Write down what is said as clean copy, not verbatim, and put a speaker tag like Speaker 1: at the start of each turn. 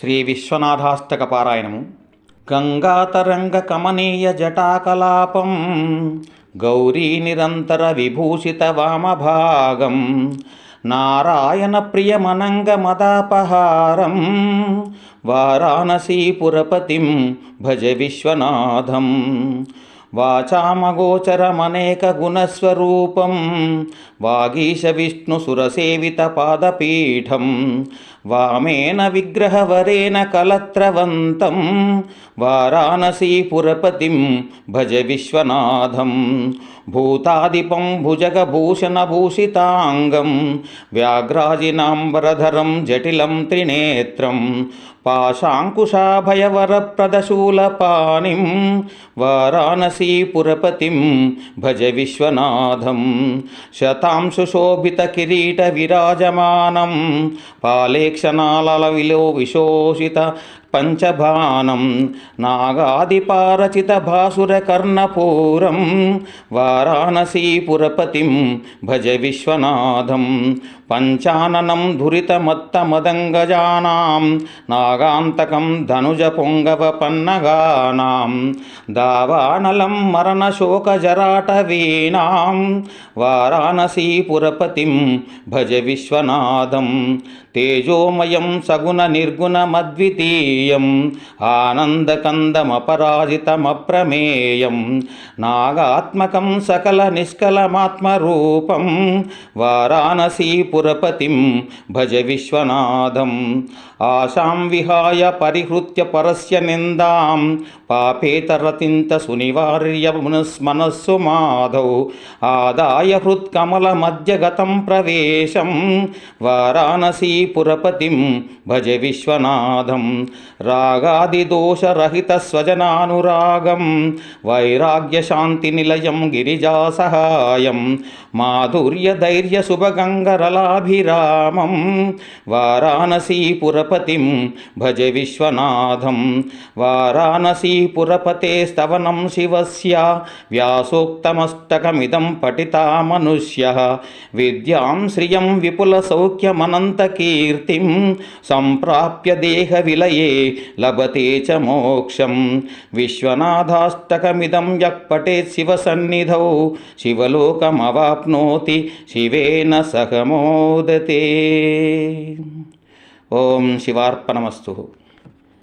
Speaker 1: శ్రీ విశ్వనాథాష్టక పారాయణము. గంగాతరంగ కమనీయ జటాకలాపం గౌరీ నిరంతర విభూషిత వామభాగం నారాయణ ప్రియమనంగ మదాపహారం వారాణసీపురపతిం భజ విశ్వనాథం. వాచామగోచరమనేక గుణస్వరూపం వాగీశ విష్ణు సురసేవిత పాదపీఠం వామేన విగ్రహవరేణ కలత్రవంతం వారాణసీపురపతిం భజ విశ్వనాథం. భూతాదిపం భుజగభూషణభూషితాంగం వ్యాఘ్రాజినాంబరధరం జటిలం త్రినేత్రం పాశాంకుశాభయవరప్రదశూలపాణిం వారాణసీపురపతిం భజ విశ్వనాథం. శతాంశుశోభిత కిరీట విరాజమానం పాలేక్షణాలల విశోషిత పంచబాణం నాగాదిపారచిత భాసుర కర్ణపూరం వారాణసీపురపతిం భజ విశ్వనాథం. పంచాననం ధురితమత్తమదంగజానాం నాగాంతకం ధనుజ పొంగవ పన్నగానాం దావానలం మరణశోకజరాటవీనాం వారాణసీపురపతిం భజ విశ్వనాథం. తేజోమయం సగుణ నిర్గుణమద్వితీయం ఆనందకందమపరాజితమప్రమేయం నాగాత్మకం సకల నిష్కలమాత్మరూపం వారాణసీపురపతిం భజ విశ్వనాథం. ఆశాం విహాయ పరిహృత్య పరస్య నిందాం పాపేతరతింత సునివార్య మనస్సు మాధౌ ఆదాయ హృత్కమల మధ్యగతం ప్రవేశం వారాణసీపురపతిం భజ విశ్వనాథం. రాగాదిదోషరహిత స్వజనానురాగం వైరాగ్యశాంతి నిలయం గిరిజాసహాయం మాధుర్య ధైర్య శుభగంగరలాభిరామం వారాణసీపురపతిం భజ విశ్వనాథం. వారాణసీపురపతే స్తవనం శివస్య వ్యాసోక్తమష్టకమిదం పఠితా మనుష్యః విద్యాం శ్రియం విపుల సౌఖ్యమనంతకీర్తిం సంప్రాప్య దేహ విలయే లభతే చ మోక్షం. విశ్వనాథాష్టకమిదం యః పఠేత్ శివ సన్నిధౌ శివలోకమవాప్నోతి శివేన సహ మోదతే. ఓం శివార్పణమస్తు.